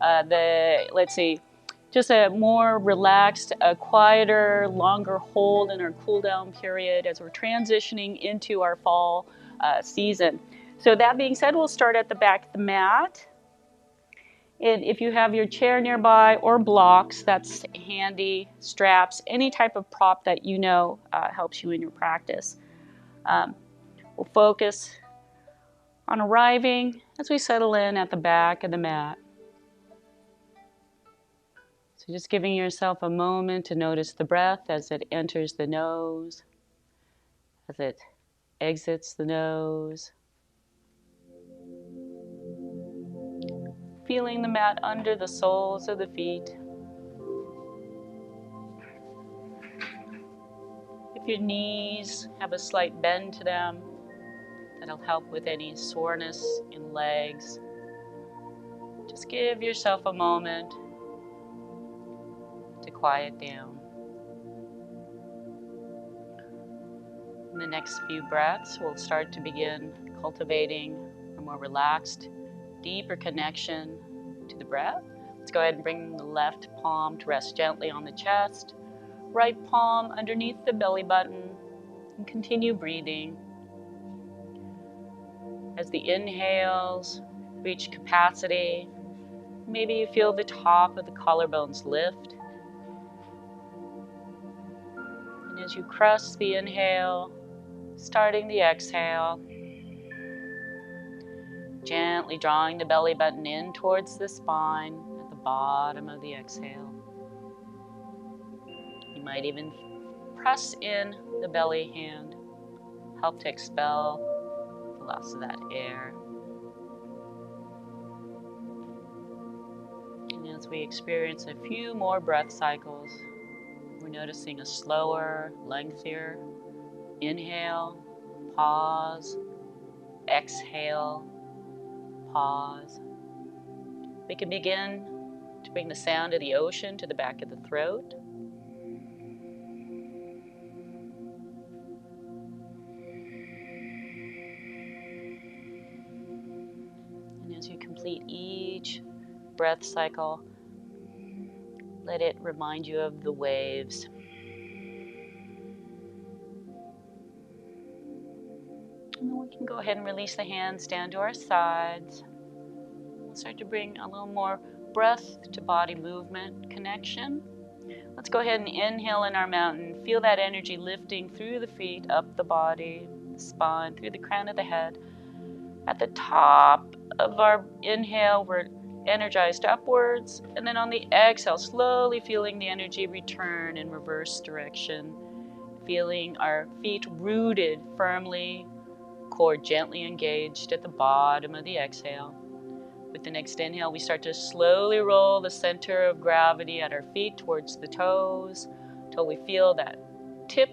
let's see, just a more relaxed, a quieter, longer hold in our cool down period as we're transitioning into our fall season. So that being said, we'll start at the back of the mat. And if you have your chair nearby or blocks, that's handy, straps, any type of prop that you know helps you in your practice. We'll focus on arriving as we settle in at the back of the mat. So just giving yourself a moment to notice the breath as it enters the nose, as it exits the nose. Feeling the mat under the soles of the feet. If your knees have a slight bend to them, that'll help with any soreness in legs. Just give yourself a moment to quiet down. In the next few breaths, we'll start to begin cultivating a more relaxed, deeper connection to the breath. Let's go ahead and bring the left palm to rest gently on the chest, right palm underneath the belly button, and continue breathing. As the inhales reach capacity, maybe you feel the top of the collarbones lift. And as you crest the inhale, starting the exhale, gently drawing the belly button in towards the spine at the bottom of the exhale. You might even press in the belly hand, help to expel the loss of that air. And as we experience a few more breath cycles, we're noticing a slower, lengthier inhale, pause, exhale, pause. We can begin to bring the sound of the ocean to the back of the throat. And as you complete each breath cycle, let it remind you of the waves. And then we can go ahead and release the hands down to our sides. We'll start to bring a little more breath to body movement connection. Let's go ahead and inhale in our mountain. Feel that energy lifting through the feet, up the body, the spine, through the crown of the head. At the top of our inhale, we're energized upwards. And then on the exhale, slowly feeling the energy return in reverse direction. Feeling our feet rooted firmly, core gently engaged at the bottom of the exhale. With the next inhale, we start to slowly roll the center of gravity at our feet towards the toes until we feel that tip,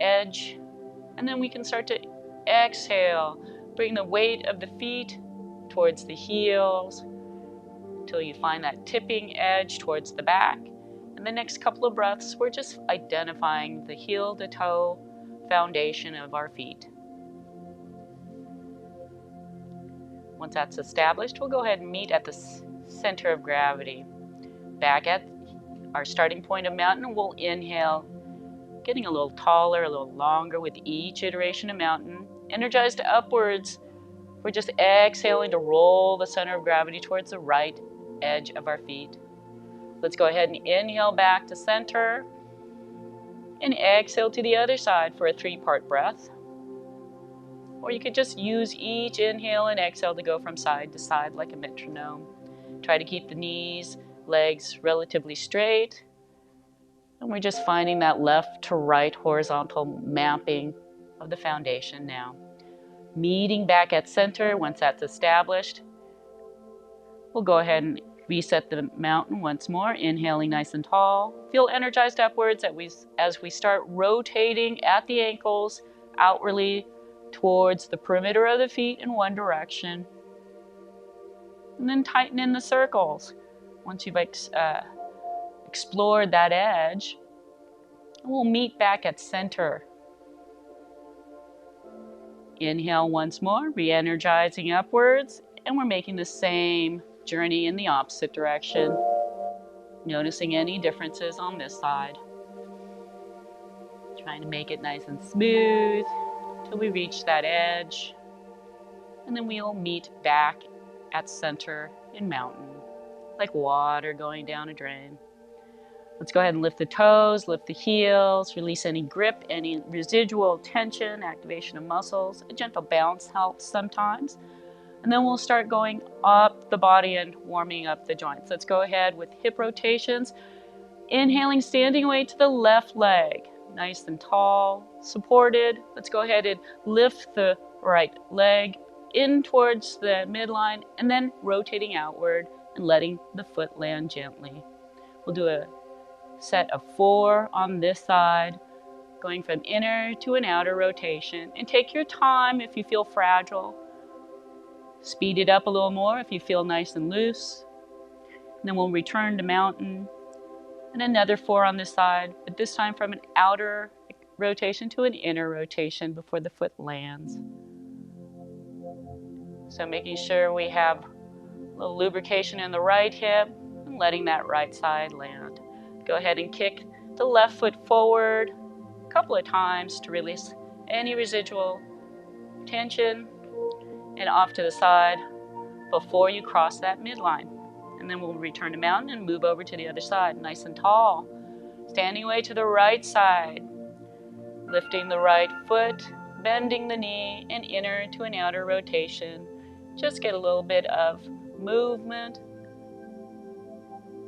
edge, and then we can start to exhale. Bring the weight of the feet towards the heels until you find that tipping edge towards the back. And the next couple of breaths, we're just identifying the heel to toe foundation of our feet. Once that's established, we'll go ahead and meet at the center of gravity. Back at our starting point of mountain, we'll inhale, getting a little taller, a little longer with each iteration of mountain. Energized upwards, we're just exhaling to roll the center of gravity towards the right edge of our feet. Let's go ahead and inhale back to center and exhale to the other side for a 3-part breath. Or you could just use each inhale and exhale to go from side to side like a metronome. Try to keep the knees, legs relatively straight. And we're just finding that left to right horizontal mapping of the foundation now. Meeting back at center, once that's established, we'll go ahead and reset the mountain once more, inhaling nice and tall. Feel energized upwards as we start rotating at the ankles outwardly towards the perimeter of the feet in one direction. And then tighten in the circles. Once you've explored that edge, we'll meet back at center. Inhale once more, re-energizing upwards, and we're making the same journey in the opposite direction, noticing any differences on this side. Trying to make it nice and smooth till we reach that edge. And then we'll meet back at center in mountain, like water going down a drain. Let's go ahead and lift the toes, lift the heels, release any grip, any residual tension, activation of muscles. A gentle bounce helps sometimes. And then we'll start going up the body and warming up the joints. Let's go ahead with hip rotations. Inhaling, standing weight to the left leg. Nice and tall, supported. Let's go ahead and lift the right leg in towards the midline and then rotating outward and letting the foot land gently. We'll do a set of 4 on this side, going from inner to an outer rotation. And take your time if you feel fragile. Speed it up a little more if you feel nice and loose. And then we'll return to mountain. And another 4 on this side, but this time from an outer rotation to an inner rotation before the foot lands. So making sure we have a little lubrication in the right hip and letting that right side land. Go ahead and kick the left foot forward a couple of times to release any residual tension and off to the side before you cross that midline. And then we'll return to mountain and move over to the other side, nice and tall. Standing way to the right side, lifting the right foot, bending the knee, and inner to an outer rotation. Just get a little bit of movement,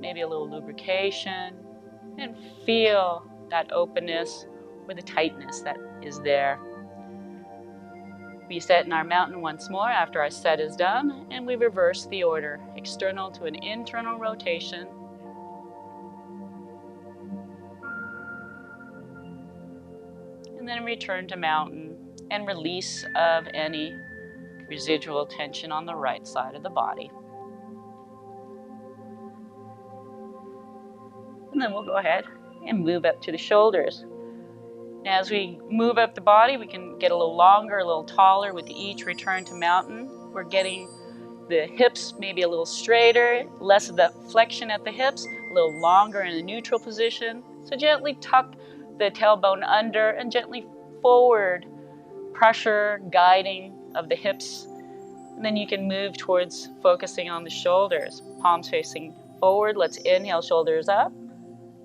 maybe a little lubrication, and feel that openness or the tightness that is there. We set in our mountain once more after our set is done, and we reverse the order, external to an internal rotation. And then return to mountain and release of any residual tension on the right side of the body. And then we'll go ahead and move up to the shoulders. Now, as we move up the body, we can get a little longer, a little taller with each return to mountain. We're getting the hips maybe a little straighter, less of the flexion at the hips, a little longer in a neutral position. So gently tuck the tailbone under and gently forward, pressure, guiding of the hips. And then you can move towards focusing on the shoulders. Palms facing forward. Let's inhale, shoulders up.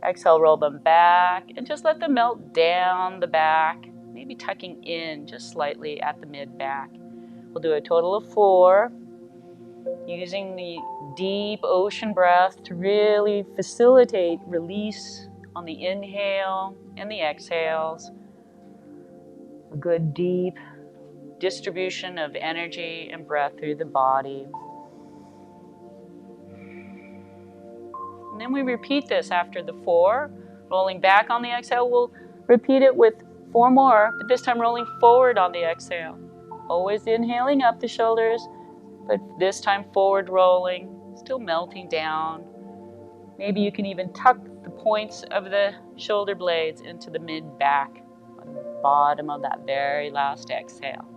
Exhale, roll them back, and just let them melt down the back, maybe tucking in just slightly at the mid-back. We'll do a total of 4, using the deep ocean breath to really facilitate release on the inhale and the exhales. A good deep distribution of energy and breath through the body. And then we repeat this after the 4. Rolling back on the exhale, we'll repeat it with 4 more, but this time rolling forward on the exhale. Always inhaling up the shoulders, but this time forward rolling, still melting down. Maybe you can even tuck the points of the shoulder blades into the mid-back, on the bottom of that very last exhale.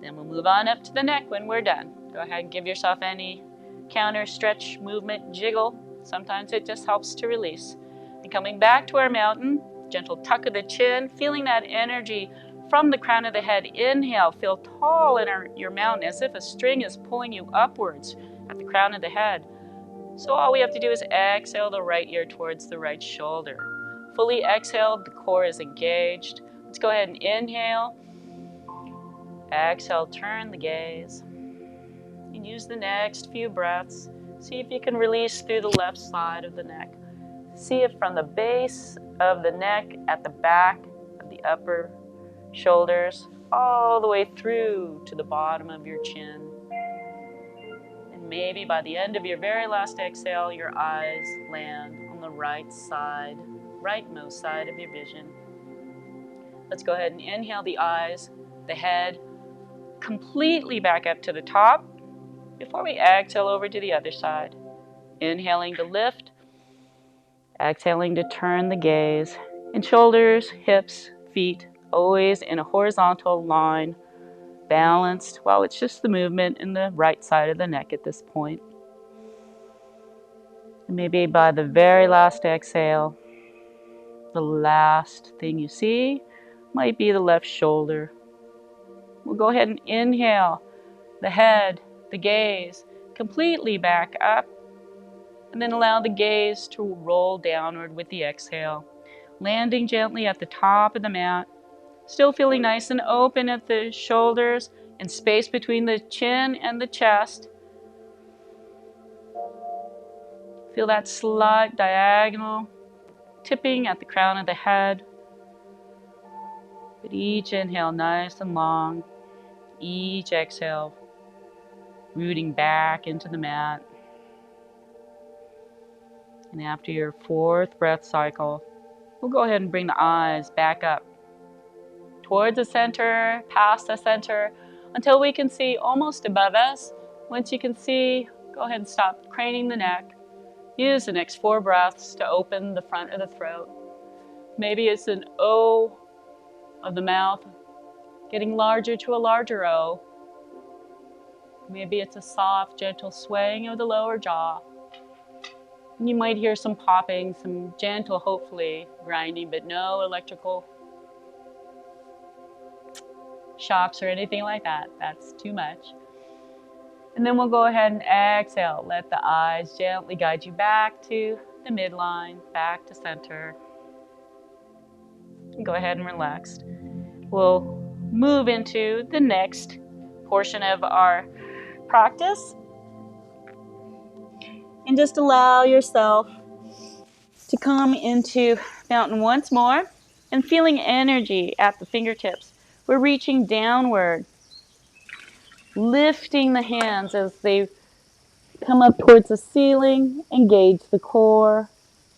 Then we'll move on up to the neck when we're done. Go ahead and give yourself any counter stretch, movement, jiggle. Sometimes it just helps to release. And coming back to our mountain, gentle tuck of the chin, feeling that energy from the crown of the head. Inhale, feel tall in your mountain as if a string is pulling you upwards at the crown of the head. So all we have to do is exhale the right ear towards the right shoulder. Fully exhaled, the core is engaged. Let's go ahead and inhale. Exhale, turn the gaze. And use the next few breaths. See if you can release through the left side of the neck. See if from the base of the neck at the back of the upper shoulders, all the way through to the bottom of your chin. And maybe by the end of your very last exhale, your eyes land on the right side, rightmost side of your vision. Let's go ahead and inhale the eyes, the head, completely back up to the top. Before we exhale over to the other side, inhaling to lift, exhaling to turn the gaze, and shoulders, hips, feet, always in a horizontal line, balanced, while it's just the movement in the right side of the neck at this point. And maybe by the very last exhale, the last thing you see might be the left shoulder. We'll go ahead and inhale the head, the gaze, completely back up, and then allow the gaze to roll downward with the exhale, landing gently at the top of the mat, still feeling nice and open at the shoulders and space between the chin and the chest. Feel that slight diagonal tipping at the crown of the head. But each inhale nice and long, each exhale rooting back into the mat. And after your fourth breath cycle, we'll go ahead and bring the eyes back up towards the center, past the center, until we can see almost above us. Once you can see, go ahead and stop craning the neck. Use the next 4 breaths to open the front of the throat. Maybe it's an O of the mouth, getting larger to a larger O. Maybe it's a soft, gentle swaying of the lower jaw. And you might hear some popping, some gentle, hopefully, grinding, but no electrical shocks or anything like that. That's too much. And then we'll go ahead and exhale. Let the eyes gently guide you back to the midline, back to center. And go ahead and relax. We'll move into the next portion of our practice. And just allow yourself to come into mountain once more and feeling energy at the fingertips. We're reaching downward, lifting the hands as they come up towards the ceiling, engage the core,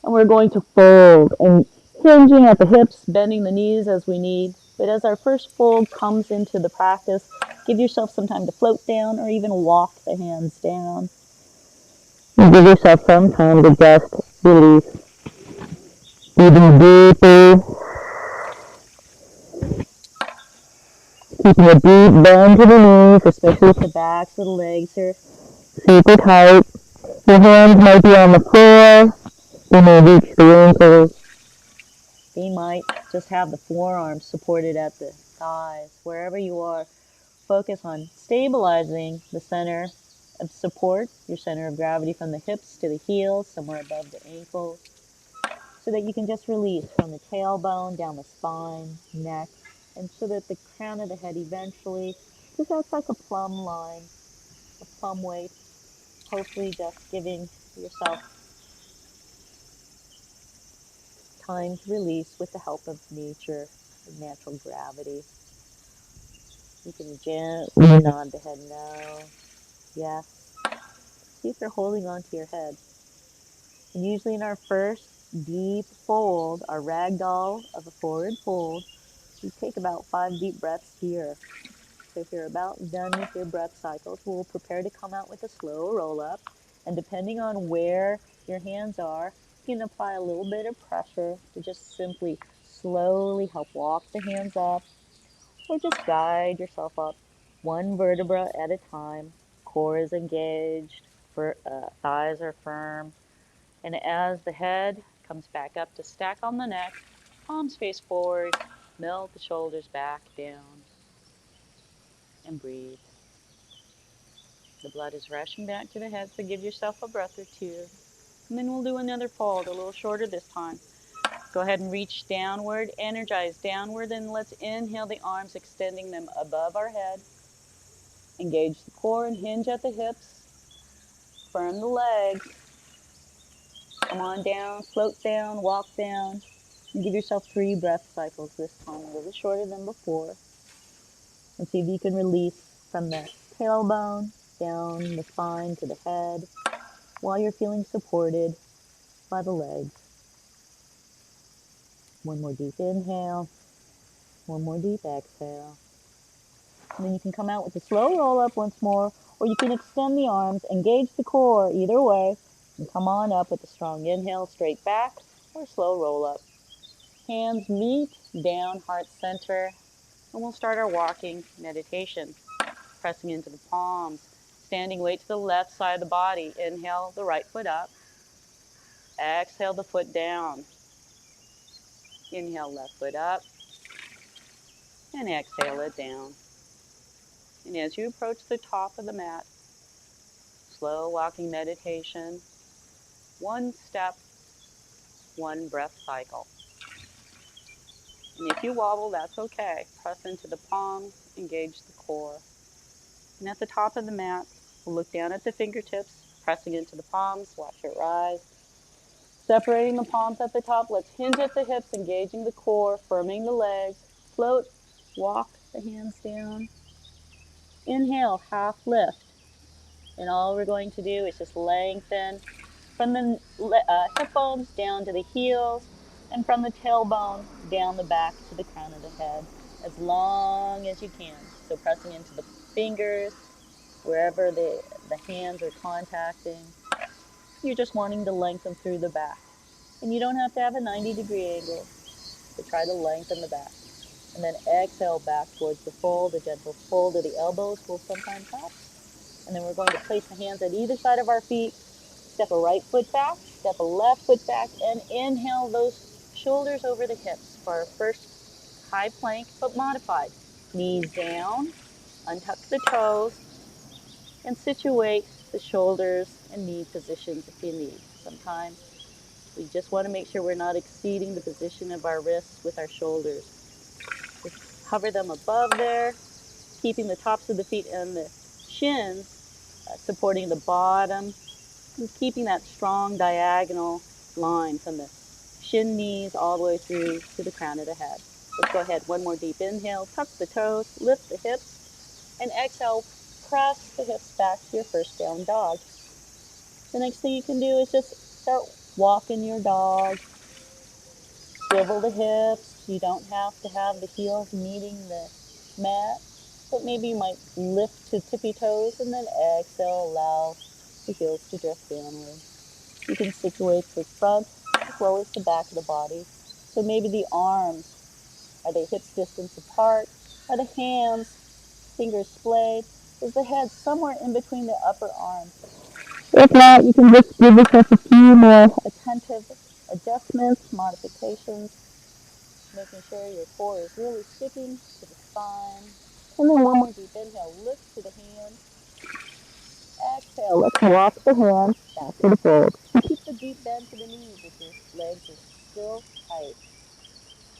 and we're going to fold and hinging at the hips, bending the knees as we need. But as our first fold comes into the practice, give yourself some time to float down or even walk the hands down. And give yourself some time to just release. Breathing deeply. Keeping a deep bend to the knees, especially if the backs of the legs are super tight. Your hands might be on the floor. They may reach the ankles. They might just have the forearms supported at the thighs. Wherever you are, focus on stabilizing the center of support, your center of gravity from the hips to the heels, somewhere above the ankles, so that you can just release from the tailbone, down the spine, neck, and so that the crown of the head eventually just acts like a plumb line, a plumb weight, hopefully just giving yourself time to release with the help of nature and natural gravity. You can gently nod the head no, yes. See if you're holding on to your head. And usually in our first deep fold, our ragdoll of a forward fold, you take about 5 deep breaths here. So if you're about done with your breath cycles, we'll prepare to come out with a slow roll up. And depending on where your hands are, you can apply a little bit of pressure to just simply slowly help walk the hands up, or just guide yourself up one vertebra at a time. Core is engaged, thighs are firm. And as the head comes back up to stack on the neck, palms face forward, melt the shoulders back down, and breathe. The blood is rushing back to the head, so give yourself a breath or two. And then we'll do another fold, a little shorter this time. Go ahead and reach downward, energize downward, and let's inhale the arms, extending them above our head. Engage the core and hinge at the hips. Firm the legs. Come on down, float down, walk down. And give yourself 3 breath cycles this time, a little shorter than before. And see if you can release from the tailbone, down the spine to the head, while you're feeling supported by the legs. One more deep inhale. One more deep exhale. And then you can come out with a slow roll up once more, or you can extend the arms, engage the core either way, and come on up with a strong inhale, straight back, or slow roll up. Hands meet, down, heart center, and we'll start our walking meditation. Pressing into the palms, standing weight to the left side of the body. Inhale the right foot up, Exhale the foot down. Inhale, left foot up. And exhale it down. And as you approach the top of the mat, slow walking meditation, one step, one breath cycle. And if you wobble, that's okay. Press into the palms, engage the core. And at the top of the mat, we'll look down at the fingertips, pressing into the palms, watch it rise. Separating the palms at the top, let's hinge at the hips, engaging the core, firming the legs. Float, walk the hands down. Inhale, half lift. And all we're going to do is just lengthen from the hip bones down to the heels, and from the tailbone down the back to the crown of the head, as long as you can. So pressing into the fingers, wherever the hands are contacting. You're just wanting to lengthen through the back. And you don't have to have a 90-degree angle, but try to lengthen the back. And then exhale back towards the fold, a gentle fold of the elbows will sometimes help. And then we're going to place the hands at either side of our feet. Step a right foot back, step a left foot back, and inhale those shoulders over the hips for our first high plank, but modified. Knees down, untuck the toes, and situate the shoulders and knee positions if you need. Sometimes we just want to make sure we're not exceeding the position of our wrists with our shoulders. Just hover them above there, keeping the tops of the feet and the shins supporting the bottom, and keeping that strong diagonal line from the shin knees all the way through to the crown of the head. Let's go ahead, one more deep inhale, tuck the toes, lift the hips, and exhale, press the hips back to your first down dog. The next thing you can do is just start walking your dog. Swivel the hips. You don't have to have the heels meeting the mat, but maybe you might lift to tippy toes and then exhale, allow the heels to drift downward. You can situate the front as well as the back of the body. So maybe the arms, are they hips distance apart? Are the hands, fingers splayed? Is the head somewhere in between the upper arms? If not, you can just give yourself a few more attentive adjustments, modifications, making sure your core is really sticking to the spine. And then one more deep inhale, lift to the hands. Exhale, let's walk the hands back to the fold. And keep the deep bend to the knees if your legs are still tight.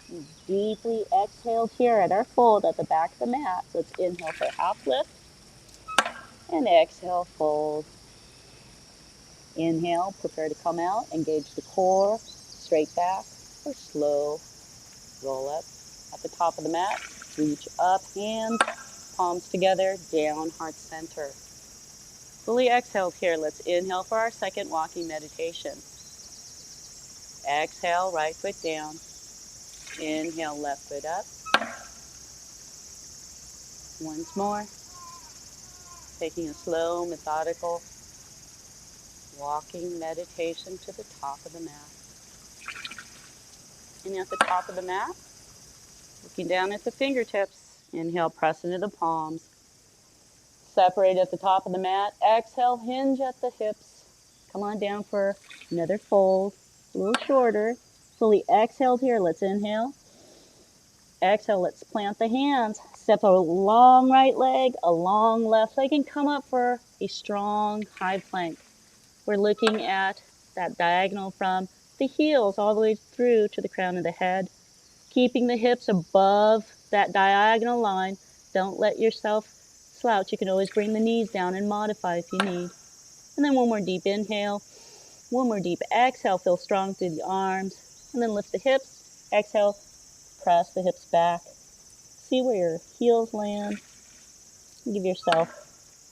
And deeply exhaled here at our fold at the back of the mat. Let's inhale for half lift. And exhale, fold. Inhale, prepare to come out, engage the core, straight back, or slow roll up. At the top of the mat, reach up, hands, palms together, down, heart center. Fully exhaled here. Let's inhale for our second walking meditation. Exhale, right foot down. Inhale, left foot up. Once more. Taking a slow, methodical walking meditation to the top of the mat. And at the top of the mat, looking down at the fingertips. Inhale, press into the palms. Separate at the top of the mat. Exhale, hinge at the hips. Come on down for another fold. A little shorter. Fully exhaled here. Let's inhale. Exhale, let's plant the hands. Step a long right leg, a long left leg, and come up for a strong high plank. We're looking at that diagonal from the heels all the way through to the crown of the head. Keeping the hips above that diagonal line. Don't let yourself slouch. You can always bring the knees down and modify if you need. And then one more deep inhale. One more deep exhale. Feel strong through the arms. And then lift the hips. Exhale. Press the hips back. See where your heels land. Give yourself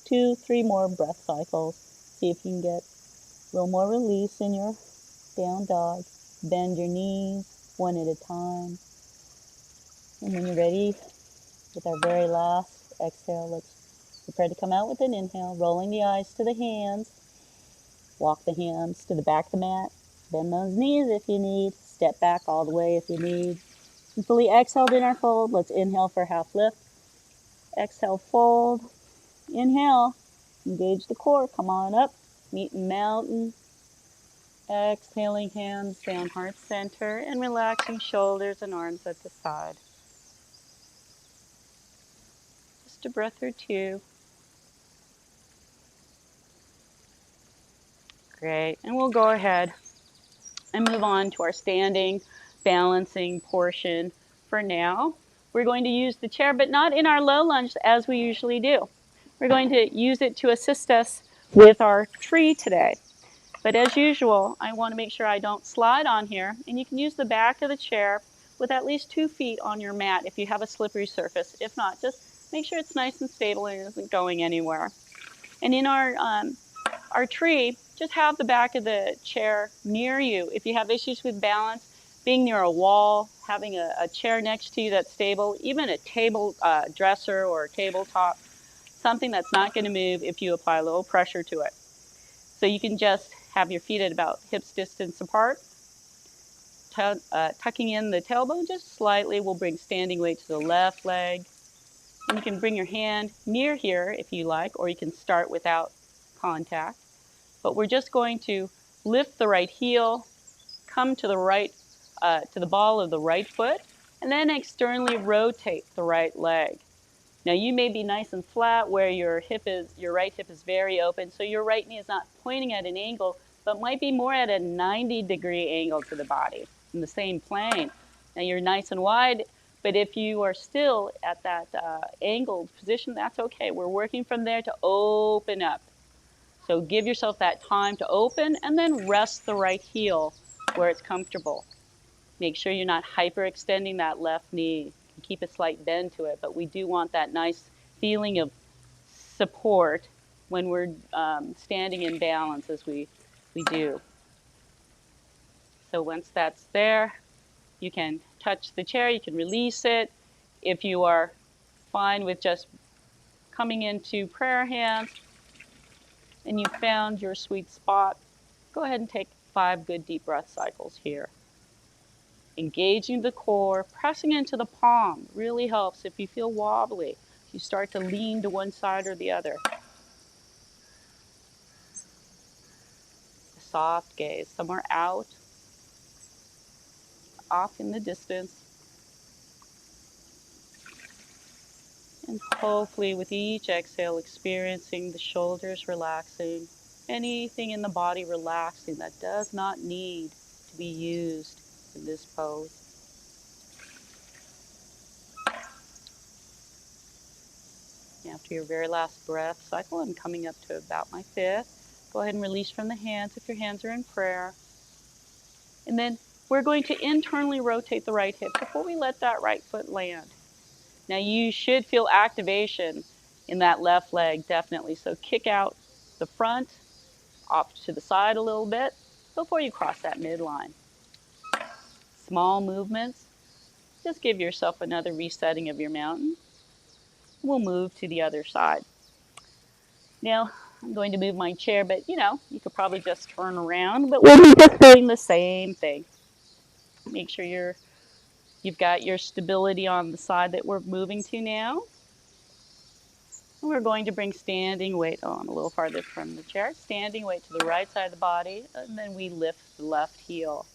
2-3 more breath cycles. See if you can get a little more release in your down dog. Bend your knees one at a time. And when you're ready, with our very last exhale, let's prepare to come out with an inhale, rolling the eyes to the hands. Walk the hands to the back of the mat. Bend those knees if you need. Step back all the way if you need. And fully exhaled in our fold. Let's inhale for half lift. Exhale, fold. Inhale. Engage the core. Come on up. Meet in mountain. Exhaling hands down heart center and relaxing shoulders and arms at the side. Just a breath or two. Great. And we'll go ahead and move on to our standing balancing portion for now. We're going to use the chair, but not in our low lunge as we usually do. We're going to use it to assist us with our tree today. But as usual, I want to make sure I don't slide on here, and you can use the back of the chair with at least 2 feet on your mat if you have a slippery surface. If not, just make sure it's nice and stable and isn't going anywhere. And in our tree, just have the back of the chair near you. If you have issues with balance, being near a wall, having a chair next to you that's stable, even a table dresser or a tabletop, something that's not going to move if you apply a little pressure to it. So you can just have your feet at about hips distance apart. Tucking in the tailbone just slightly will bring standing weight to the left leg. And you can bring your hand near here if you like, or you can start without contact. But we're just going to lift the right heel, come to the right, to the ball of the right foot, and then externally rotate the right leg. Now you may be nice and flat where your right hip is very open, so your right knee is not pointing at an angle, but might be more at a 90-degree angle to the body in the same plane. Now you're nice and wide, but if you are still at that angled position, that's okay. We're working from there to open up. So give yourself that time to open and then rest the right heel where it's comfortable. Make sure you're not hyperextending that left knee. Keep a slight bend to it, but we do want that nice feeling of support when we're standing in balance as we do. So once that's there, you can touch the chair, you can release it. If you are fine with just coming into prayer hands and you found your sweet spot, go ahead and take 5 good deep breath cycles here. Engaging the core, pressing into the palm really helps if you feel wobbly. You start to lean to one side or the other. A soft gaze, somewhere out, off in the distance. And hopefully with each exhale, experiencing the shoulders relaxing, anything in the body relaxing that does not need to be used in this pose. After your very last breath cycle, I'm coming up to about my 5th. Go ahead and release from the hands if your hands are in prayer. And then we're going to internally rotate the right hip before we let that right foot land. Now you should feel activation in that left leg, definitely. So kick out the front, off to the side a little bit before you cross that midline. Small movements. Just give yourself another resetting of your mountain. We'll move to the other side. Now, I'm going to move my chair, but you could probably just turn around, but we'll be just doing the same thing. Make sure you've got your stability on the side that we're moving to now. And we're going to bring standing weight, I'm a little farther from the chair, standing weight to the right side of the body, and then we lift the left heel.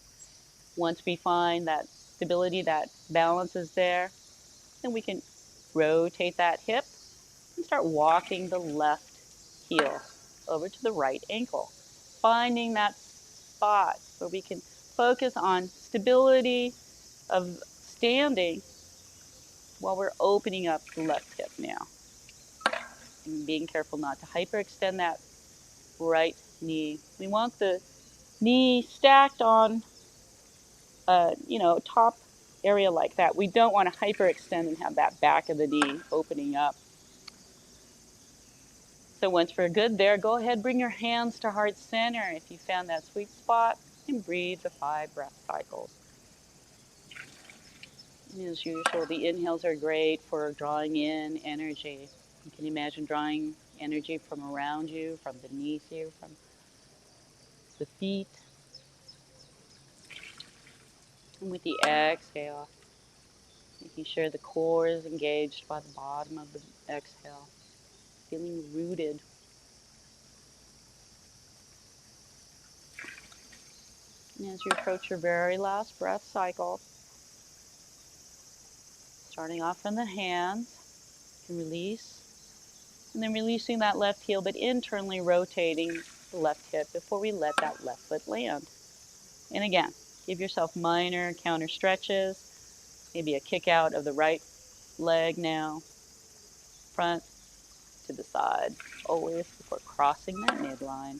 Once we find that stability, that balance is there, then we can rotate that hip and start walking the left heel over to the right ankle. Finding that spot where we can focus on stability of standing while we're opening up the left hip now. And being careful not to hyperextend that right knee. We want the knee stacked on top area like that. We don't want to hyperextend and have that back of the knee opening up. So once we're good there, go ahead, bring your hands to heart center if you found that sweet spot, and breathe the 5 breath cycles. And as usual, the inhales are great for drawing in energy. You can imagine drawing energy from around you, from beneath you, from the feet. And with the exhale, making sure the core is engaged by the bottom of the exhale, feeling rooted. And as you approach your very last breath cycle, starting off from the hands, you can release, and then releasing that left heel, but internally rotating the left hip before we let that left foot land. And again, give yourself minor counter stretches, maybe a kick out of the right leg now, front to the side, always before crossing that midline.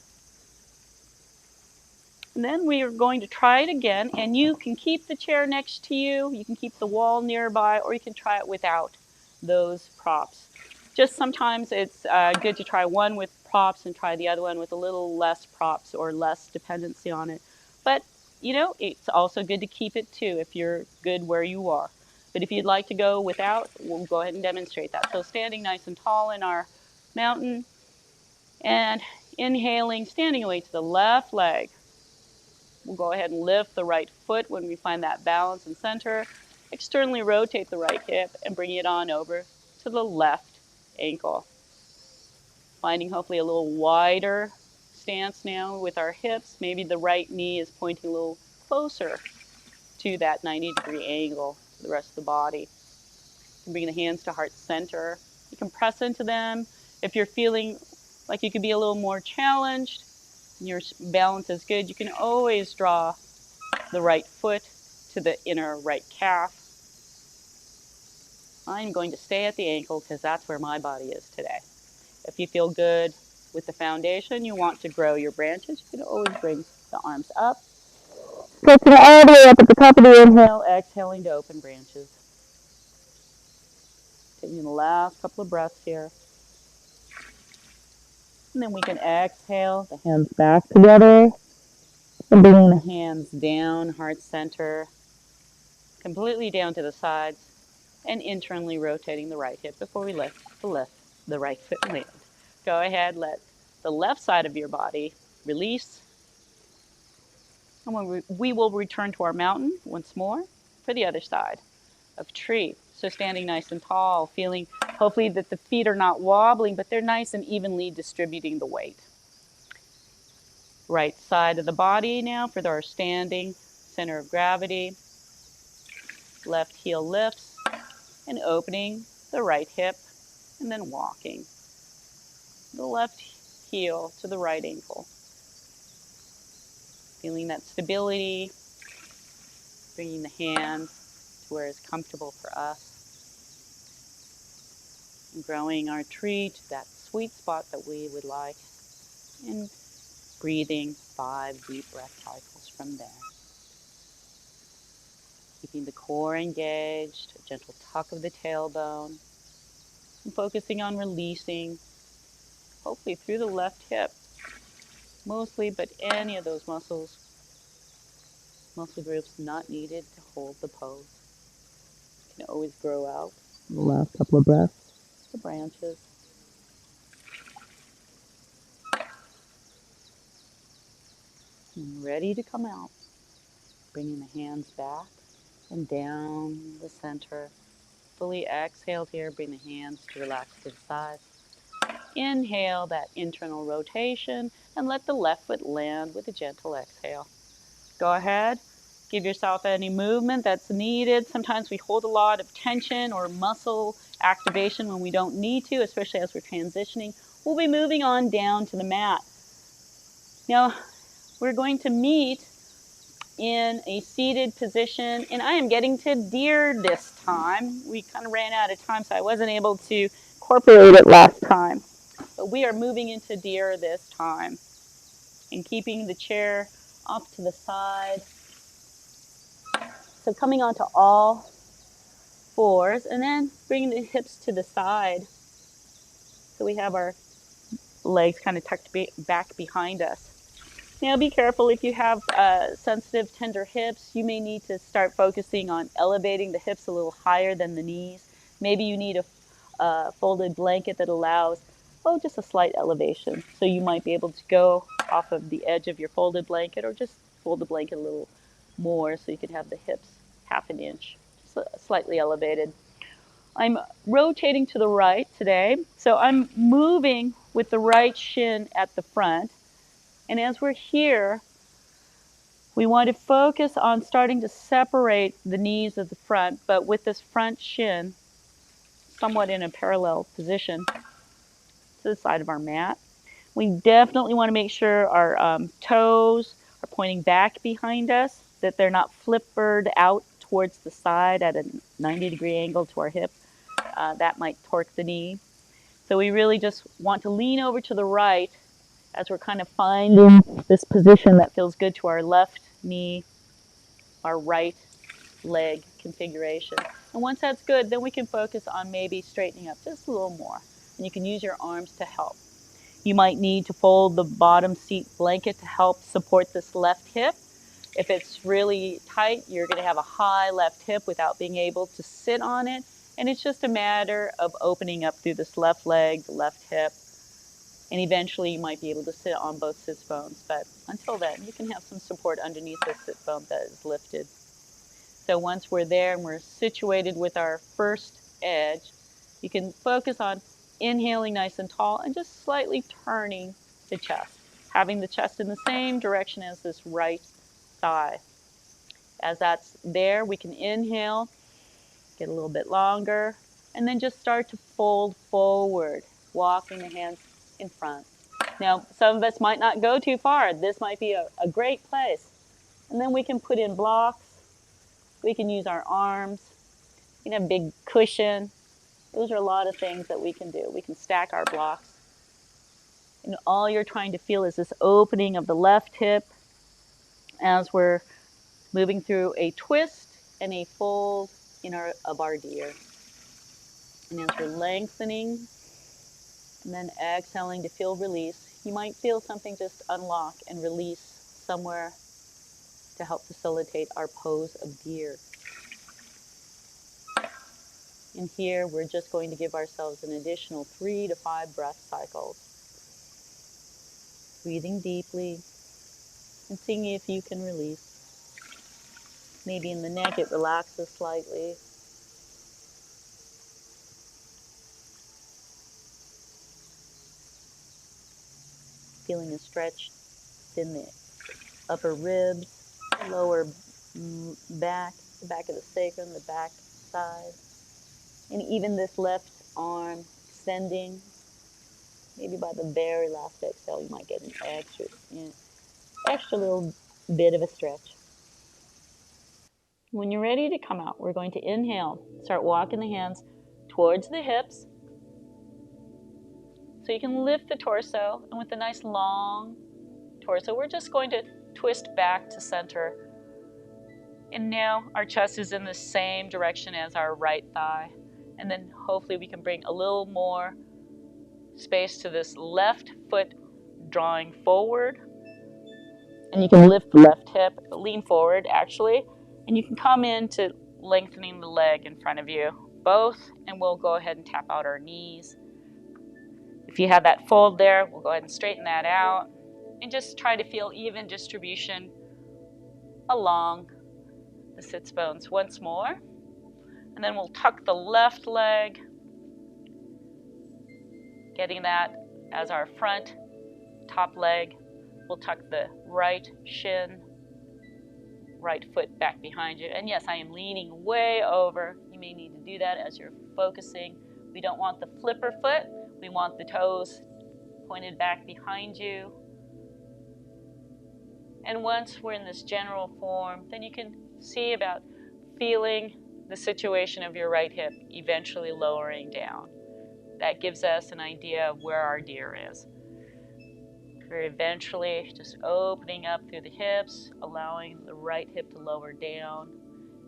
And then we are going to try it again, and you can keep the chair next to you, you can keep the wall nearby, or you can try it without those props. Just sometimes it's good to try one with props and try the other one with a little less props or less dependency on it. But, you know, it's also good to keep it too if you're good where you are. But if you'd like to go without, we'll go ahead and demonstrate that. So standing nice and tall in our mountain, and inhaling, standing away to the left leg. We'll go ahead and lift the right foot when we find that balance and center. Externally rotate the right hip and bring it on over to the left ankle. Finding hopefully a little wider stance now with our hips. Maybe the right knee is pointing a little closer to that 90-degree angle for the rest of the body. You can bring the hands to heart center. You can press into them. If you're feeling like you could be a little more challenged, your balance is good, you can always draw the right foot to the inner right calf. I'm going to stay at the ankle because that's where my body is today. If you feel good with the foundation, you want to grow your branches, you can always bring the arms up. Stretching all the way up at the top of the inhale, exhaling to open branches. Taking the last couple of breaths here. And then we can exhale, the hands back together, and bringing the hands down, heart center, completely down to the sides, and internally rotating the right hip before we lift the right foot land. Go ahead, let the left side of your body release. And we will return to our mountain once more for the other side of tree. So standing nice and tall, feeling hopefully that the feet are not wobbling, but they're nice and evenly distributing the weight. Right side of the body now for our standing center of gravity. Left heel lifts and opening the right hip and then walking the left heel to the right ankle. Feeling that stability, bringing the hands to where it's comfortable for us. And growing our tree to that sweet spot that we would like. And breathing 5 deep breath cycles from there. Keeping the core engaged, a gentle tuck of the tailbone. And focusing on releasing, hopefully through the left hip. Mostly, but any of those muscle groups not needed to hold the pose. You can always grow out. The last couple of breaths, the branches. And ready to come out. Bringing the hands back and down the center. Fully exhaled here, bring the hands to relax to the sides. Inhale that internal rotation and let the left foot land with a gentle exhale. Go ahead, give yourself any movement that's needed. Sometimes we hold a lot of tension or muscle activation when we don't need to, especially as we're transitioning. We'll be moving on down to the mat. Now, we're going to meet in a seated position, and I am getting to deer this time. We kind of ran out of time, so I wasn't able to incorporate it last time. But we are moving into deer this time and keeping the chair off to the side. So coming onto all fours and then bringing the hips to the side. So we have our legs kind of tucked back behind us. Now be careful if you have sensitive, tender hips. You may need to start focusing on elevating the hips a little higher than the knees. Maybe you need a folded blanket that allows, just a slight elevation. So you might be able to go off of the edge of your folded blanket or just fold the blanket a little more so you could have the hips half an inch, slightly elevated. I'm rotating to the right today. So I'm moving with the right shin at the front. And as we're here, We want to focus on starting to separate the knees of the front, but with this front shin somewhat in a parallel position to the side of our mat. We definitely want to make sure our toes are pointing back behind us, that they're not flippered out towards the side at a 90-degree angle to our hip. That might torque the knee. So we really just want to lean over to the right as we're kind of finding this position that feels good to our left knee, our right leg configuration. And once that's good, then we can focus on maybe straightening up just a little more. And you can use your arms to help. You might need to fold the bottom seat blanket to help support this left hip. If it's really tight, you're going to have a high left hip without being able to sit on it. And it's just a matter of opening up through this left leg, the left hip, and eventually you might be able to sit on both sit bones. But until then, you can have some support underneath the sit bone that is lifted. So once we're there and we're situated with our first edge, you can focus on inhaling nice and tall and just slightly turning the chest, having the chest in the same direction as this right thigh. As that's there, we can inhale, get a little bit longer, and then just start to fold forward, walking the hands in front. Now, some of us might not go too far. This might be a great place. And then we can put in blocks. We can use our arms. You can have a big cushion. Those are a lot of things that we can do. We can stack our blocks. And all you're trying to feel is this opening of the left hip as we're moving through a twist and a fold of our deer. And as we're lengthening and then exhaling to feel release, you might feel something just unlock and release somewhere to help facilitate our pose of deer. And here we're just going to give ourselves an additional 3 to 5 breath cycles. Breathing deeply and seeing if you can release. Maybe in the neck it relaxes slightly. Feeling a stretch in the upper ribs, lower back, the back of the sacrum, the back side. And even this left arm extending. Maybe by the very last exhale, you might get an extra little bit of a stretch. When you're ready to come out, we're going to inhale. Start walking the hands towards the hips. So you can lift the torso, and with a nice long torso, we're just going to twist back to center. And now our chest is in the same direction as our right thigh. And then hopefully we can bring a little more space to this left foot drawing forward. And you can lift the left hip, lean forward actually, and you can come into lengthening the leg in front of you, both, and we'll go ahead and tap out our knees. If you have that fold there, we'll go ahead and straighten that out and just try to feel even distribution along the sits bones once more. And then we'll tuck the left leg, getting that as our front top leg. We'll tuck the right shin, right foot back behind you. And yes, I am leaning way over. You may need to do that as you're focusing. We don't want the flipper foot. We want the toes pointed back behind you. And once we're in this general form, then you can see about feeling the situation of your right hip eventually lowering down. That gives us an idea of where our deer is. We're eventually just opening up through the hips, allowing the right hip to lower down.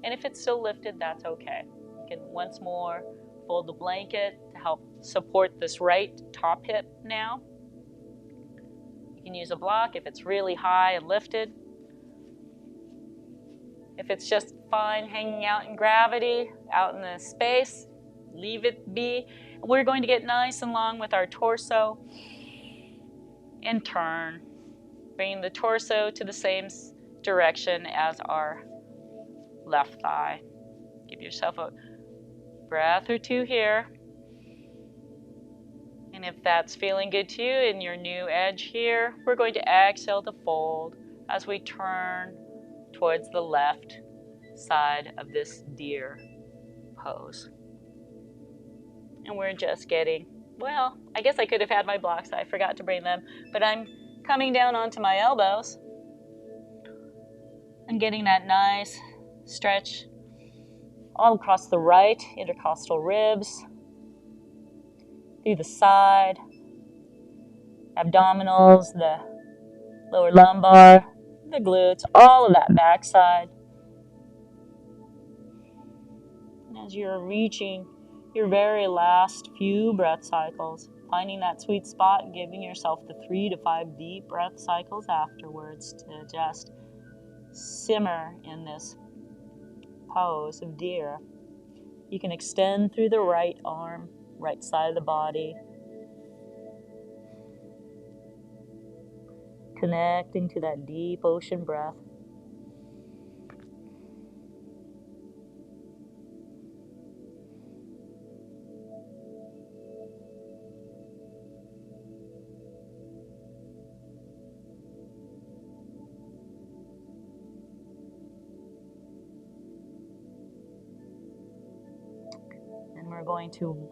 And if it's still lifted, that's okay. You can once more fold the blanket to help support this right top hip now. You can use a block if it's really high and lifted. If it's just fine hanging out in gravity, out in the space, leave it be. We're going to get nice and long with our torso and turn, bringing the torso to the same direction as our left thigh. Give yourself a breath or two here. And if that's feeling good to you in your new edge here, we're going to exhale to fold as we turn towards the left side of this deer pose. And we're just getting, well, I guess I could have had my blocks. I forgot to bring them, but I'm coming down onto my elbows and getting that nice stretch all across the right intercostal ribs, through the side, abdominals, the lower lumbar, the glutes, all of that backside. And as you're reaching your very last few breath cycles, finding that sweet spot and giving yourself the 3 to 5 deep breath cycles afterwards to just simmer in this pose of deer. You can extend through the right arm, right side of the body, connecting to that deep ocean breath. And we're going to,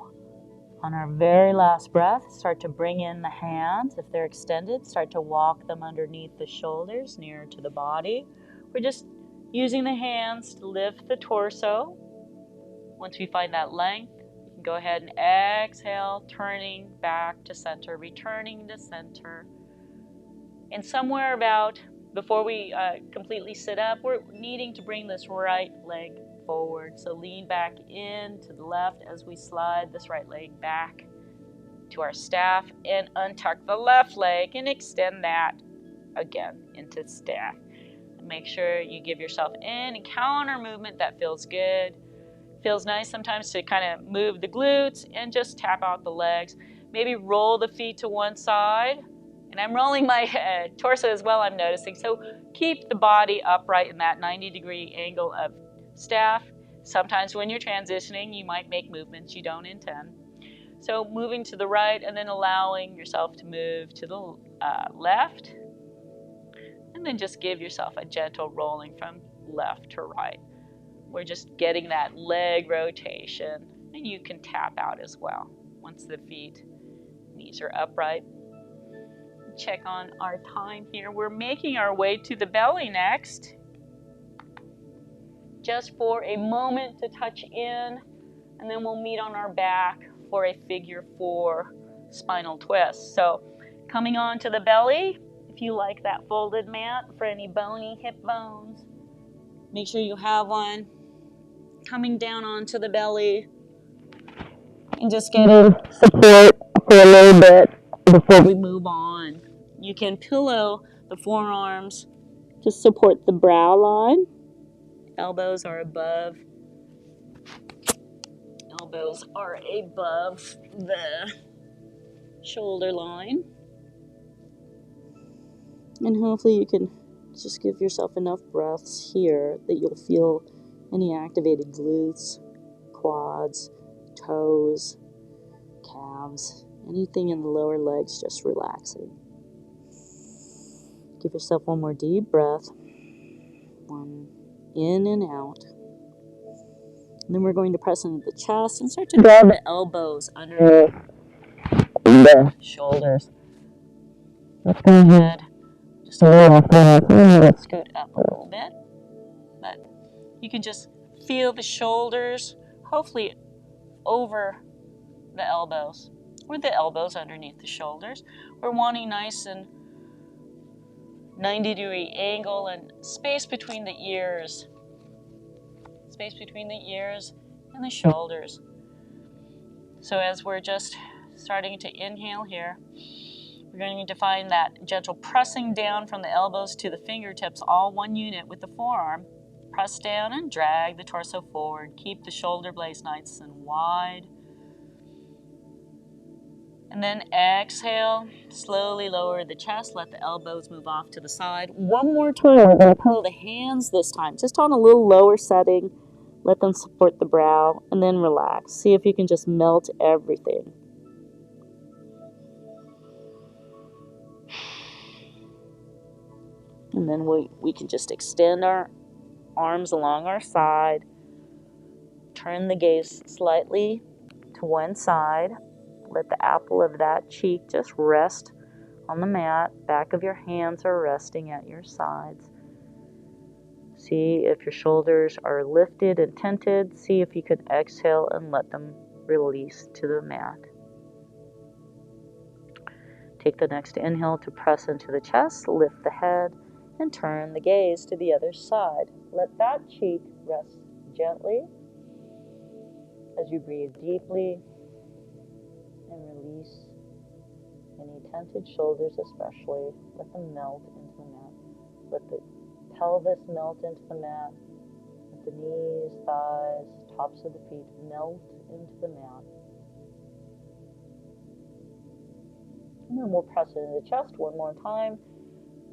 on our very last breath, start to bring in the hands. If they're extended, start to walk them underneath the shoulders, nearer to the body. We're just using the hands to lift the torso. Once we find that length, you can go ahead and exhale, turning back to center, returning to center. And somewhere about, before we completely sit up, we're needing to bring this right leg forward. So lean back in to the left as we slide this right leg back to our staff and untuck the left leg and extend that again into staff. And make sure you give yourself any counter movement that feels good. Feels nice sometimes to kind of move the glutes and just tap out the legs. Maybe roll the feet to one side. And I'm rolling my torso as well, I'm noticing. So keep the body upright in that 90-degree angle of staff. Sometimes when you're transitioning, you might make movements you don't intend. So moving to the right and then allowing yourself to move to the left. And then just give yourself a gentle rolling from left to right. We're just getting that leg rotation. And you can tap out as well once the feet, knees are upright. Check on our time here. We're making our way to the belly next. Just for a moment to touch in, and then we'll meet on our back for a figure 4 spinal twist. So coming on to the belly, if you like that folded mat for any bony hip bones, make sure you have one. Coming down onto the belly and just getting support for a little bit before we move on. You can pillow the forearms to support the brow line. Elbows are above the shoulder line. And hopefully you can just give yourself enough breaths here that you'll feel any activated glutes, quads, toes, calves, anything in the lower legs just relaxing. Give yourself one more deep breath. One in and out. And then we're going to press into the chest and start to draw the elbows under the shoulders. Let's go ahead. Just a little breath. Let's scoot up a little bit. But you can just feel the shoulders, hopefully over the elbows, or the elbows underneath the shoulders. We're wanting nice and 90-degree angle and space between the ears. Space between the ears and the shoulders. So as we're just starting to inhale here, we're going to find that gentle pressing down from the elbows to the fingertips, all one unit with the forearm. Press down and drag the torso forward. Keep the shoulder blades nice and wide. And then exhale, slowly lower the chest, let the elbows move off to the side. One more time, we're going to pull the hands this time, just on a little lower setting. Let them support the brow, and then relax. See if you can just melt everything. And then we can just extend our arms along our side. Turn the gaze slightly to one side. Let the apple of that cheek just rest on the mat. Back of your hands are resting at your sides. See if your shoulders are lifted and tented. See if you can exhale and let them release to the mat. Take the next inhale to press into the chest, lift the head, and turn the gaze to the other side. Let that cheek rest gently as you breathe deeply and release any tented shoulders especially. Let them melt into the mat. Let the pelvis melt into the mat. Let the knees, thighs, tops of the feet melt into the mat. And then we'll press into the chest one more time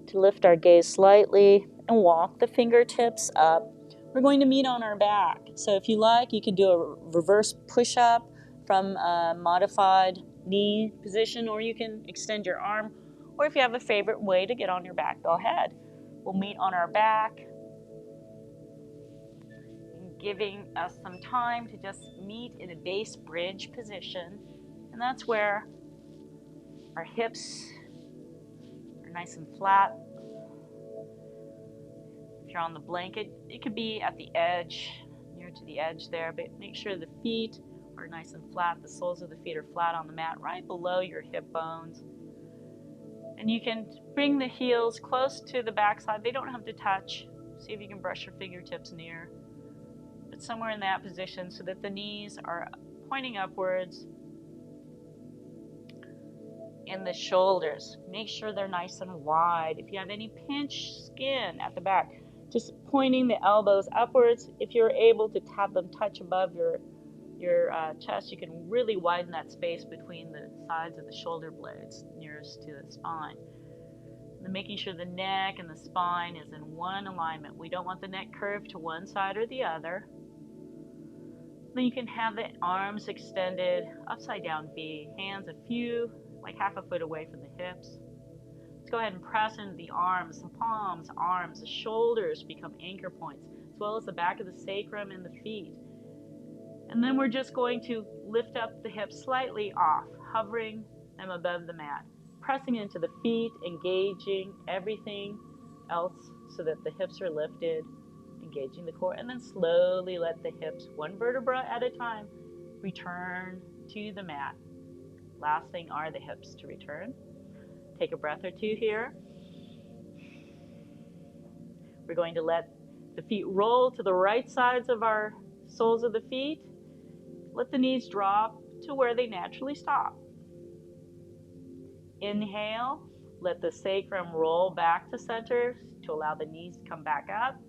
to lift our gaze slightly and walk the fingertips up. We're going to meet on our back. So if you like, you can do a reverse push-up from a modified knee position, or you can extend your arm, or if you have a favorite way to get on your back, go ahead. We'll meet on our back, giving us some time to just meet in a base bridge position. And that's where our hips are nice and flat. If you're on the blanket, it could be at the edge, near to the edge there, but make sure the feet are nice and flat. The soles of the feet are flat on the mat, right below your hip bones. And you can bring the heels close to the backside. They don't have to touch. See if you can brush your fingertips near. But somewhere in that position so that the knees are pointing upwards. And the shoulders, make sure they're nice and wide. If you have any pinched skin at the back, just pointing the elbows upwards. If you're able to have them touch above your chest, you can really widen that space between the sides of the shoulder blades nearest to the spine. And making sure the neck and the spine is in one alignment. We don't want the neck curved to one side or the other. Then you can have the arms extended, upside down V, hands like half a foot away from the hips. Let's go ahead and press into the arms, the palms, arms, the shoulders become anchor points, as well as the back of the sacrum and the feet. And then we're just going to lift up the hips slightly off, hovering them above the mat, pressing into the feet, engaging everything else so that the hips are lifted, engaging the core, and then slowly let the hips, one vertebra at a time, return to the mat. Last thing are the hips to return. Take a breath or two here. We're going to let the feet roll to the right sides of our soles of the feet. Let the knees drop to where they naturally stop. Inhale, let the sacrum roll back to center to allow the knees to come back up.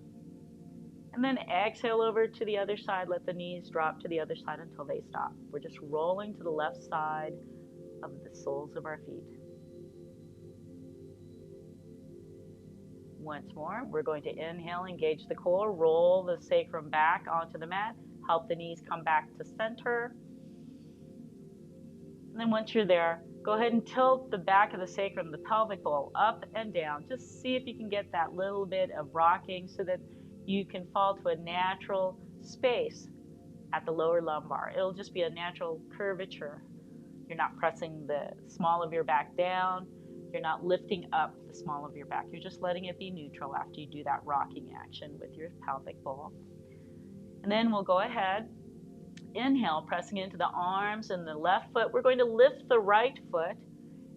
And then exhale over to the other side. Let the knees drop to the other side until they stop. We're just rolling to the left side of the soles of our feet. Once more, we're going to inhale, engage the core, roll the sacrum back onto the mat, help the knees come back to center. And then once you're there, go ahead and tilt the back of the sacrum, the pelvic bowl, up and down. Just see if you can get that little bit of rocking so that you can fall to a natural space at the lower lumbar. It'll just be a natural curvature. You're not pressing the small of your back down. You're not lifting up the small of your back. You're just letting it be neutral after you do that rocking action with your pelvic bowl. And then we'll go ahead, inhale, pressing into the arms and the left foot. We're going to lift the right foot,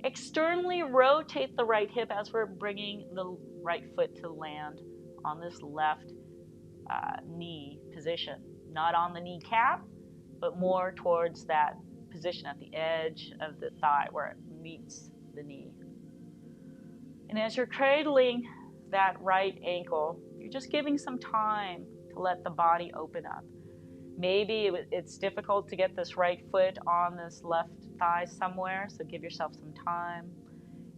externally rotate the right hip as we're bringing the right foot to land on this left knee position. Not on the kneecap, but more towards that position at the edge of the thigh where it meets the knee. And as you're cradling that right ankle, you're just giving some time to let the body open up. Maybe it's difficult to get this right foot on this left thigh somewhere, so give yourself some time.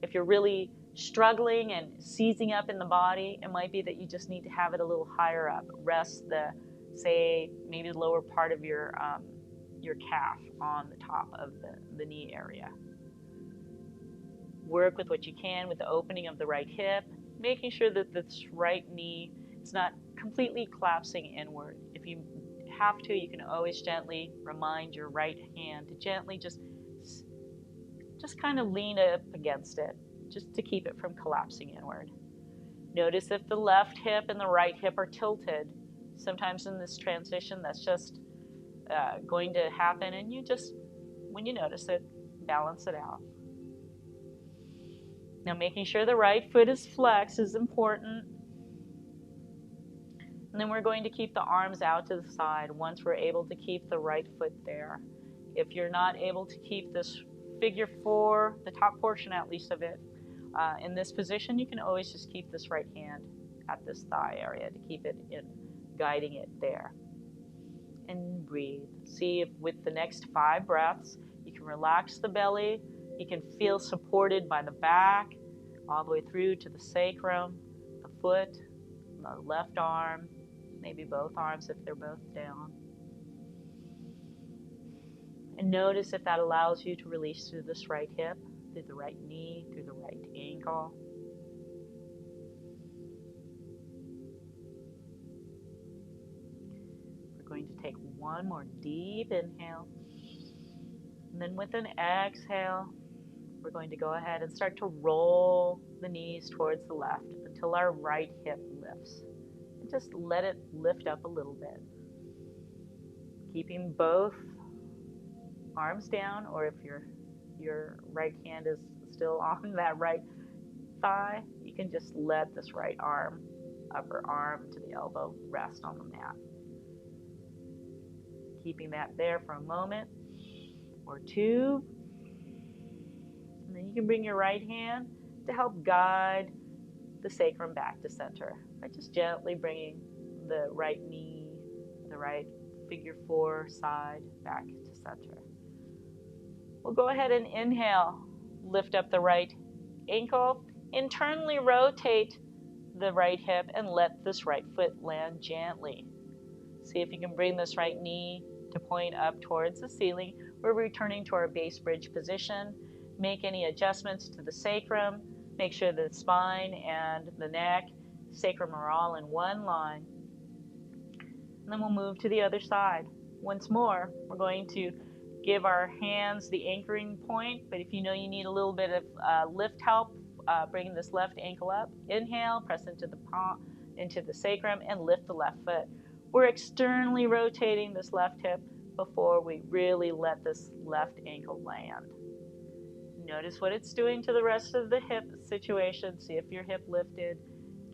If you're really struggling and seizing up in the body, it might be that you just need to have it a little higher up. Rest maybe the lower part of your calf on the top of the knee area. Work with what you can with the opening of the right hip. making sure that this right knee is not completely collapsing inward. If you have to, you can always gently remind your right hand to gently just kind of lean up against it, just to keep it from collapsing inward. Notice if the left hip and the right hip are tilted. Sometimes in this transition, that's just going to happen, and you just, when you notice it, balance it out. Now, making sure the right foot is flexed is important. And then we're going to keep the arms out to the side once we're able to keep the right foot there. If you're not able to keep this figure four, the top portion at least of it, in this position, you can always just keep this right hand at this thigh area to keep it in, guiding it there. And breathe. See if with the next 5 breaths, you can relax the belly. You can feel supported by the back, all the way through to the sacrum, the foot, the left arm, maybe both arms if they're both down. And notice if that allows you to release through this right hip, through the right knee, through the right ankle. We're going to take one more deep inhale. And then with an exhale, we're going to go ahead and start to roll the knees towards the left until our right hip lifts. And just let it lift up a little bit. Keeping both arms down, or if your right hand is still on that right thigh, you can just let this right arm, upper arm to the elbow, rest on the mat. Keeping that there for a moment or two. And then you can bring your right hand to help guide the sacrum back to center by just gently bringing the right knee, the right figure four side back to center. We'll go ahead and inhale, lift up the right ankle, internally rotate the right hip and let this right foot land gently. See if you can bring this right knee to point up towards the ceiling. We're returning to our base bridge position. Make any adjustments to the sacrum. Make sure the spine and the neck, sacrum are all in one line. And then we'll move to the other side. Once more, we're going to give our hands the anchoring point, but if you know you need a little bit of lift help, bringing this left ankle up, inhale, press into the palm, into the sacrum, and lift the left foot. We're externally rotating this left hip before we really let this left ankle land. Notice what it's doing to the rest of the hip situation. See if your hip lifted,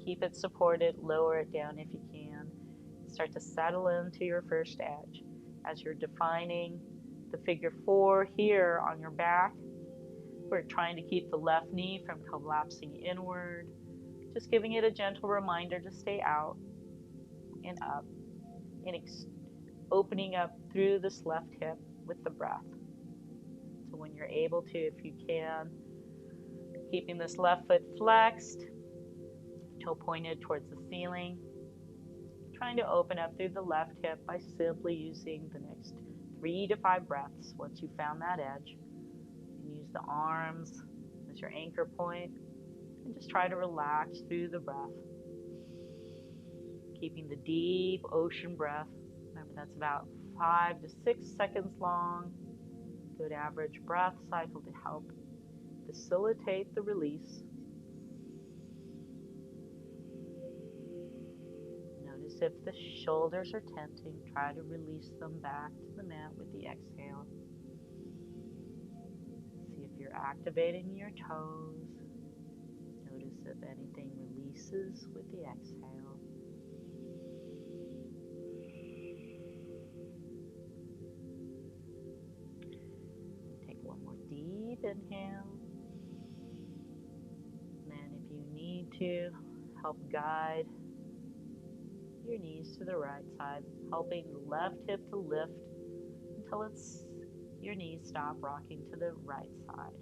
keep it supported, lower it down if you can. Start to settle into your first edge. As you're defining the figure four here on your back, we're trying to keep the left knee from collapsing inward, just giving it a gentle reminder to stay out and up, and opening up through this left hip with the breath. So when you're able to, if you can, keeping this left foot flexed, toe pointed towards the ceiling, trying to open up through the left hip by simply using the next 3 to 5 breaths. Once you've found that edge, and use the arms as your anchor point, and just try to relax through the breath. Keeping the deep ocean breath. Remember, that's about 5 to 6 seconds long. Good average breath cycle to help facilitate the release. Notice if the shoulders are tenting, try to release them back to the mat with the exhale. See if you're activating your toes. Notice if anything releases with the exhale. Take one more deep inhale. And then if you need to, help guide your knees to the right side, helping the left hip to lift until your knees stop rocking to the right side.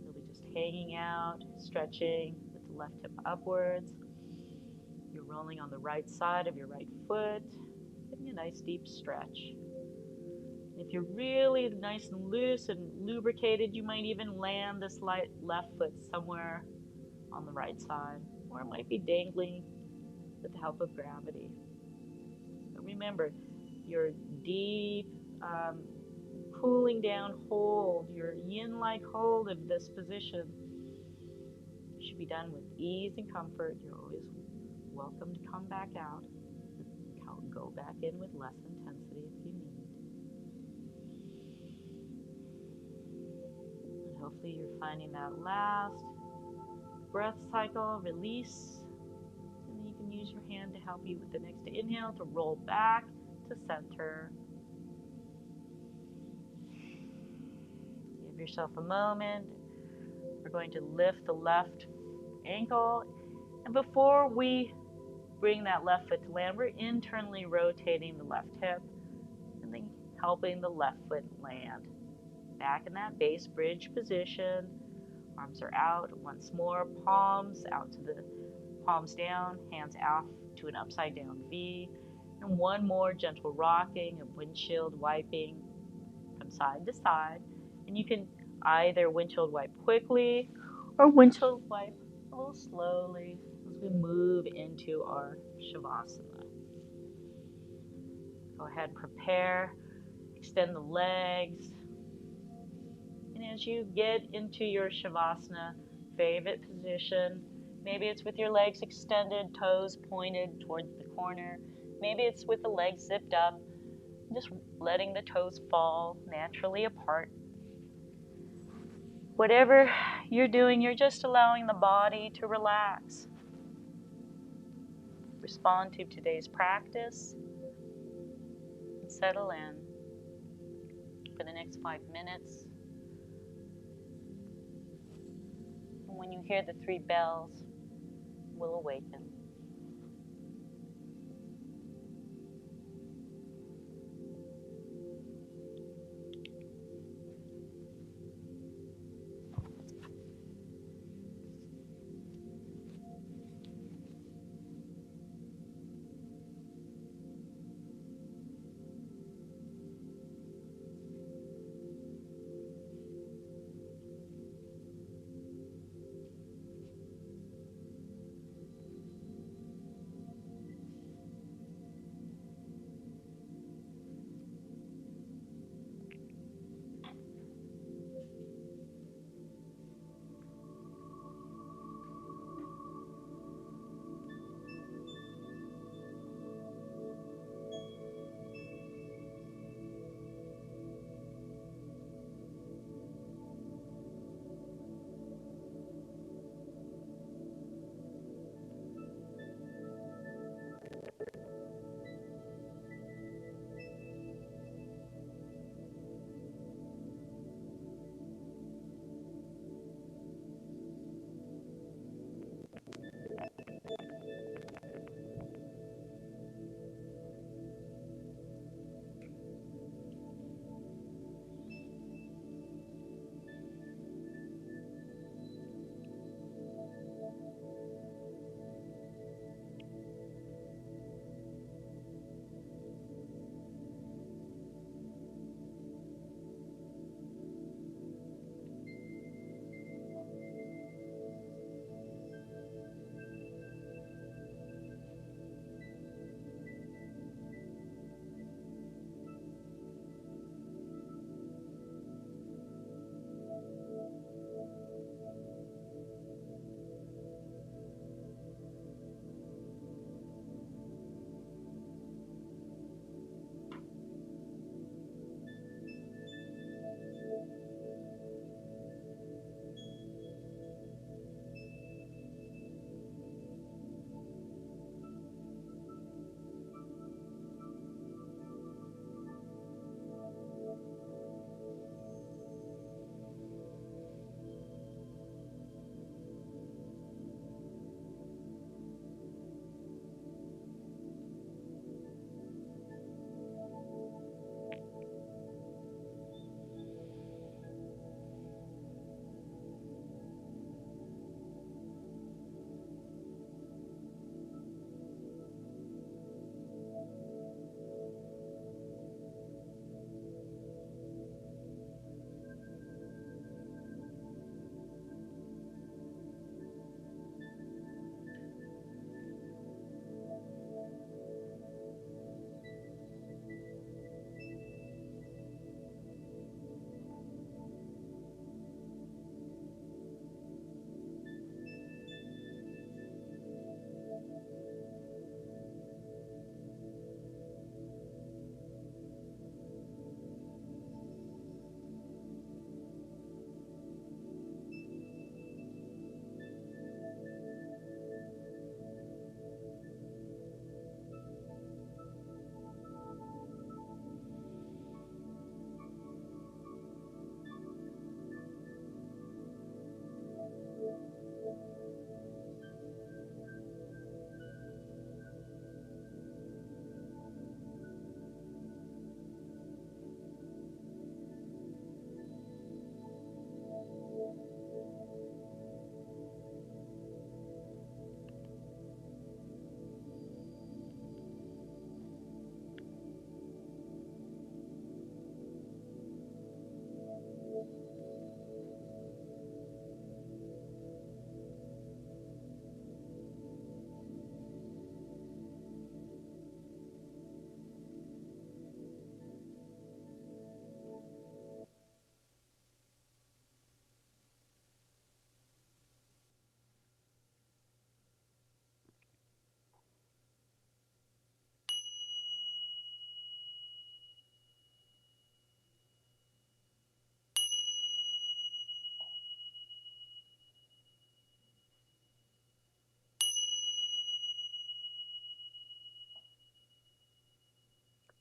You'll be just hanging out, stretching with the left hip upwards. You're rolling on the right side of your right foot, getting a nice deep stretch. If you're really nice and loose and lubricated, you might even land this light left foot somewhere on the right side, or it might be dangling with the help of gravity. But remember, your deep, cooling down hold, your yin-like hold of this position should be done with ease and comfort. You're always welcome to come back out. Go back in with less intensity if you need. And hopefully you're finding that last breath cycle, release. And then you can use your hand to help you with the next inhale to roll back to center. Give yourself a moment. We're going to lift the left ankle. And before we bring that left foot to land, we're internally rotating the left hip and then helping the left foot land. Back in that base bridge position. Arms are out. Once more, palms out to the palms down, hands out to an upside down V. And one more gentle rocking of windshield wiping from side to side. And you can either windshield wipe quickly or windshield wipe a little slowly as we move into our Shavasana. Go ahead and prepare, extend the legs. And as you get into your Shavasana favorite position, maybe it's with your legs extended, toes pointed towards the corner. Maybe it's with the legs zipped up, just letting the toes fall naturally apart. Whatever you're doing, you're just allowing the body to relax. Respond to today's practice and settle in for the next 5 minutes. And when you hear the 3 bells, we'll awaken.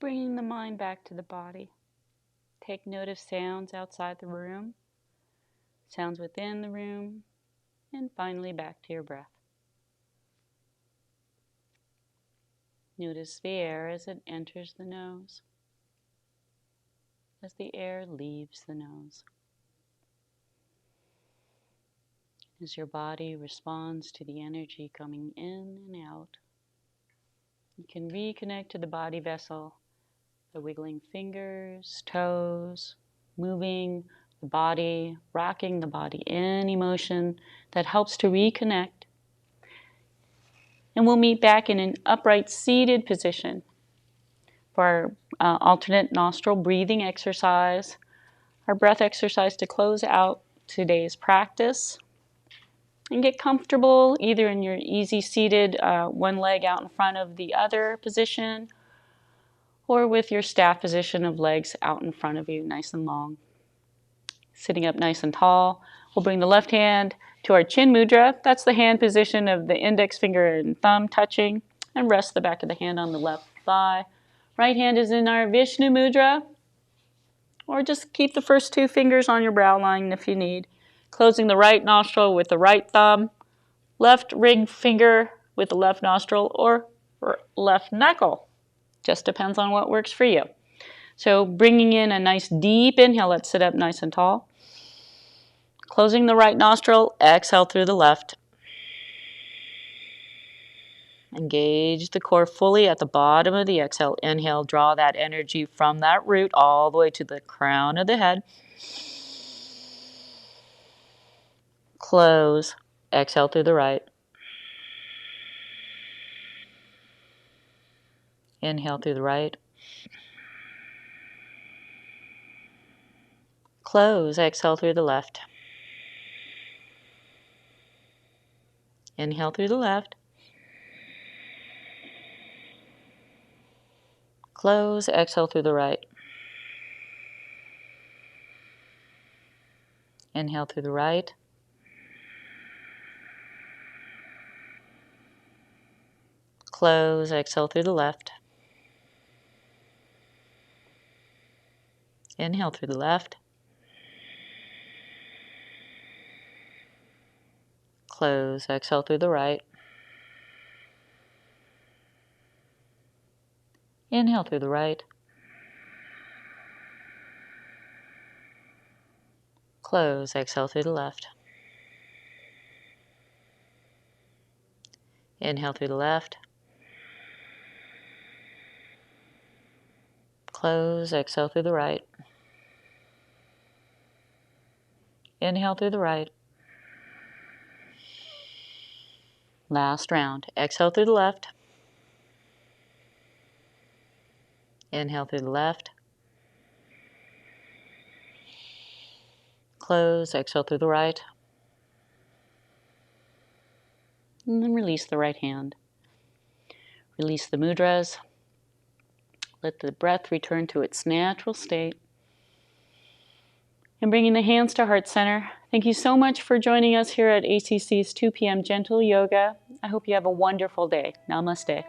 bringing the mind back to the body. Take note of sounds outside the room, sounds within the room, and finally back to your breath. Notice the air as it enters the nose, as the air leaves the nose. As your body responds to the energy coming in and out, you can reconnect to the body vessel, the wiggling fingers, toes, moving the body, rocking the body, any motion that helps to reconnect. And we'll meet back in an upright seated position for our alternate nostril breathing exercise, our breath exercise to close out today's practice. And get comfortable either in your easy seated, one leg out in front of the other position, or with your staff position of legs out in front of you, nice and long. Sitting up nice and tall, we'll bring the left hand to our chin mudra. That's the hand position of the index finger and thumb touching, and rest the back of the hand on the left thigh. Right hand is in our Vishnu mudra, or just keep the first two fingers on your brow line if you need. Closing the right nostril with the right thumb, left ring finger with the left nostril, or left knuckle. Just depends on what works for you. So bringing in a nice deep inhale, let's sit up nice and tall. Closing the right nostril, exhale through the left. Engage the core fully at the bottom of the exhale. Inhale, draw that energy from that root all the way to the crown of the head. Close, exhale through the right. Inhale through the right. Close, exhale through the left. Inhale through the left. Close, exhale through the right. Inhale through the right. Close, exhale through the left. Inhale through the left. Close, exhale through the right. Inhale through the right. Close, exhale through the left. Inhale through the left. Close, exhale through the right. Inhale through the right. Last round. Exhale through the left. Inhale through the left. Close, exhale through the right. And then release the right hand. Release the mudras. Let the breath return to its natural state. And bringing the hands to heart center. Thank you so much for joining us here at ACC's 2 p.m. Gentle Yoga. I hope you have a wonderful day. Namaste.